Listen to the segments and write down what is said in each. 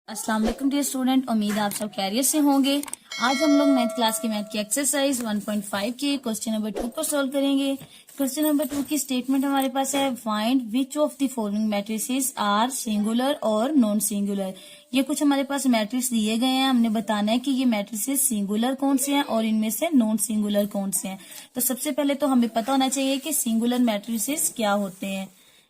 अस्सलाम वालेकुम dear student, उम्मीद है आप सब खैरियत से होंगे। आज हम लोग 9th क्लास की मैथ की एक्सरसाइज 1.5 के क्वेश्चन नंबर 2 को सॉल्व करेंगे। क्वेश्चन नंबर 2 की स्टेटमेंट हमारे पास है, find which of the following matrices are singular और नॉन सिंगुलर। ये कुछ हमारे पास मैट्रिक्स दिए गए हैं, हमने बताना है कि ये मैट्रिसेस सिंगुलर कौन से हैं और इनमें से नॉन सिंगुलर कौन से हैं। तो सबसे पहले तो हमें पता होना चाहिए कि सिंगुलर मैट्रिसेस क्या होते हैं।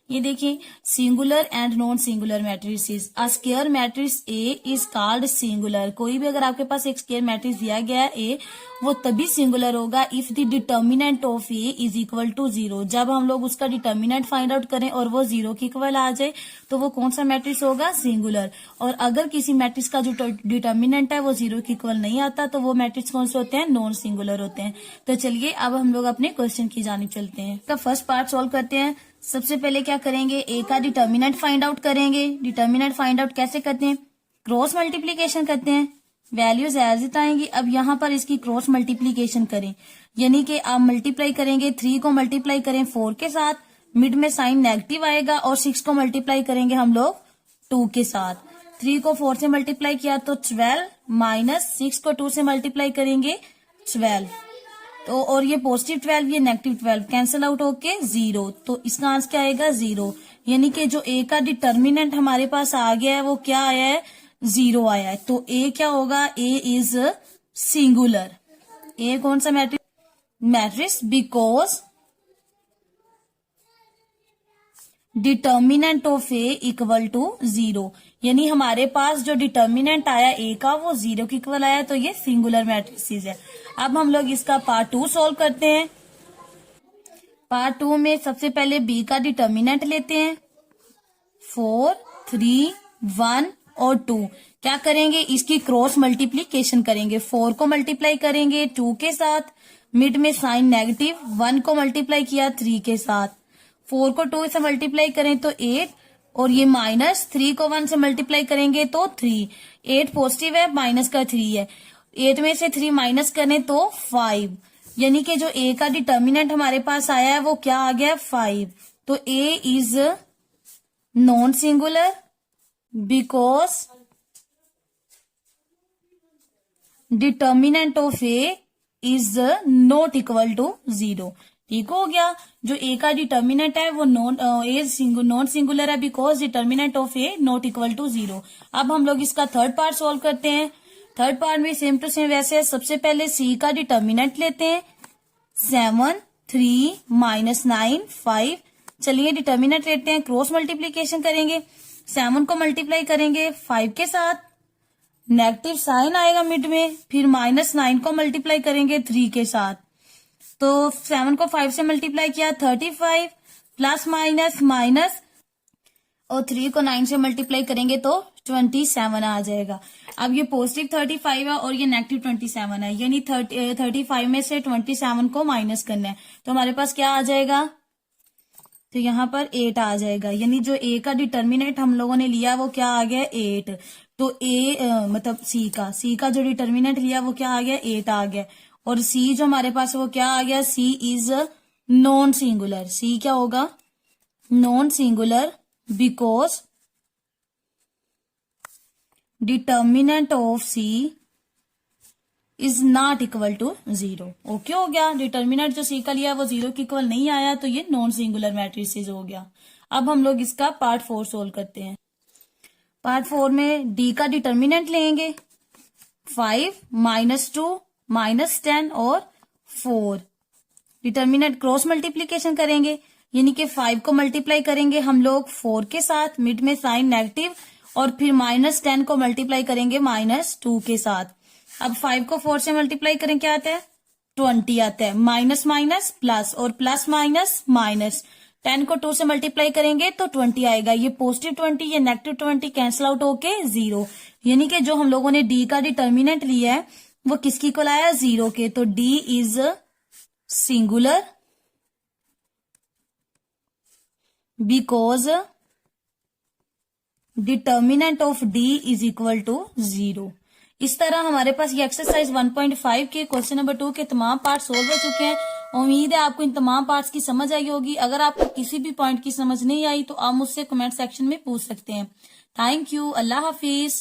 ये देखिए, singular and non singular matrices. A square matrix A is called singular. कोई भी अगर आपके पास एक स्क्वायर मैट्रिक्स दिया गया है ए, वो तभी सिंगुलर होगा if the determinant of A is equal to 0। जब हम लोग उसका डिटर्मिनेंट फाइंड आउट करें और वो 0 के इक्वल आ जाए तो वो कौन सा मैट्रिक्स होगा, सिंगुलर। और अगर किसी मैट्रिक्स का जो डिटर्मिनेंट है वो 0 के इक्वल नहीं आता तो वो मैट्रिक्स कौन से होते हैं, नॉन सिंगुलर होते हैं। तो चलिए अब हम लोग अपने क्वेश्चन की जानिब चलते हैं। तो फर्स्ट पार्ट सॉल्व करते हैं। सबसे पहले क्या करेंगे, ए का डिटर्मिनेंट फाइंड आउट करेंगे। डिटर्मिनेंट फाइंड आउट कैसे करते हैं, क्रॉस मल्टीप्लीकेशन करते हैं, वैल्यूज एज इट आएंगी। अब यहाँ पर इसकी क्रॉस मल्टीप्लीकेशन करें, यानी कि आप मल्टीप्लाई करेंगे 3 को मल्टीप्लाई करें 4 के साथ, मिड में साइन नेगेटिव आएगा, और 6 को मल्टीप्लाई करेंगे हम लोग 2 के साथ। 3 को 4 से मल्टीप्लाई किया तो 12 माइनस 6 को 2 से मल्टीप्लाई करेंगे 12। तो और ये पॉजिटिव 12 ये नेगेटिव 12 कैंसिल आउट होके 0। तो इसका आंसर क्या आएगा, 0। यानी कि जो ए का डिटर्मिनेंट हमारे पास आ गया है वो क्या आया है, 0 आया है। तो ए क्या होगा, ए इज सिंगुलर। ए कौन सा matrix because determinant of A equal to 0। यानी हमारे पास जो डिटर्मिनेंट आया ए का वो 0 के इक्वल आया, तो ये सिंगुलर मैट्रिक्स है। अब हम लोग इसका पार्ट 2 सॉल्व करते हैं। पार्ट 2 में सबसे पहले बी का डिटर्मिनेंट लेते हैं, 4, 3, 1 और 2। क्या करेंगे, इसकी क्रॉस मल्टीप्लीकेशन करेंगे। 4 को मल्टीप्लाई करेंगे 2 के साथ, मिड में साइन नेगेटिव, 1 को मल्टीप्लाई किया 3 के साथ। 4 को 2 से मल्टीप्लाई करें तो 8, और ये माइनस 3 को 1 से मल्टीप्लाई करेंगे तो 3। 8 पॉजिटिव है, माइनस का 3 है, 8 में से 3 माइनस करें तो 5। यानी कि जो ए का डिटर्मिनेंट हमारे पास आया है वो क्या आ गया, 5। तो A is non singular because determinant of A is not equal to 0। ठीक हो गया, जो ए का डिटर्मिनेंट है वो नॉन सिंगुलर है because determinant of A not equal to 0। अब हम लोग इसका थर्ड पार्ट सॉल्व करते हैं। थर्ड पार्ट में सेम टू सेम वैसे है। सबसे पहले सी का डिटर्मिनेंट लेते हैं, 7, 3, -9, 5। चलिए डिटर्मिनेंट लेते हैं, क्रॉस मल्टीप्लीकेशन करेंगे। 7 को मल्टीप्लाई करेंगे 5 के साथ, नेगेटिव साइन आएगा मिड में, फिर -9 को मल्टीप्लाई करेंगे 3 के साथ। तो 7 को 5 से मल्टीप्लाई किया 35, प्लस माइनस माइनस, और 3 को 9 से मल्टीप्लाई करेंगे तो 27 आ जाएगा। अब ये पॉजिटिव 35 है और ये नेगेटिव 27 है, यानी 35 में से 27 को माइनस करना है। तो हमारे पास क्या आ जाएगा, तो यहाँ पर 8 आ जाएगा। यानी जो ए का डिटर्मिनेंट हम लोगों ने लिया वो क्या आ गया, 8। तो मतलब सी का जो डिटर्मिनेंट लिया वो क्या आ गया, 8 आ गया। और सी जो हमारे पास है वो क्या आ गया, C is non singular. C क्या होगा, non singular because determinant of C is not equal to 0। Okay हो गया, डिटर्मिनेंट जो सी का लिया वो 0 के इक्वल नहीं आया, तो ये नॉन सिंगुलर मैट्रिसेस हो गया। अब हम लोग इसका पार्ट 4 सोल्व करते हैं। पार्ट 4 में डी का डिटर्मिनेंट लेंगे, 5, -2, -10 और 4। डिटर्मिनेंट क्रॉस मल्टीप्लीकेशन करेंगे, यानी कि 5 को मल्टीप्लाई करेंगे हम लोग 4 के साथ, मिड में साइन नेगेटिव, और फिर -10 को मल्टीप्लाई करेंगे -2 के साथ। अब 5 को 4 से मल्टीप्लाई करें क्या आता है, 20 आता है, माइनस माइनस प्लस, और प्लस माइनस माइनस। 10 को 2 से मल्टीप्लाई करेंगे तो 20 आएगा, ये पॉजिटिव 20 ये नेगेटिव 20 कैंसिल आउट होके 0। यानी कि जो हम लोगों ने डी का डिटर्मिनेंट लिया है वो किसकी इक्वल आया, 0 के। तो D is singular because determinant of D is equal to 0। इस तरह हमारे पास ये एक्सरसाइज 1.5 के क्वेश्चन नंबर 2 के तमाम पार्ट सोल्व हो चुके हैं। उम्मीद है आपको इन तमाम पार्ट्स की समझ आई होगी। अगर आपको किसी भी पॉइंट की समझ नहीं आई तो आप मुझसे कमेंट सेक्शन में पूछ सकते हैं। Thank you, Allah Hafiz.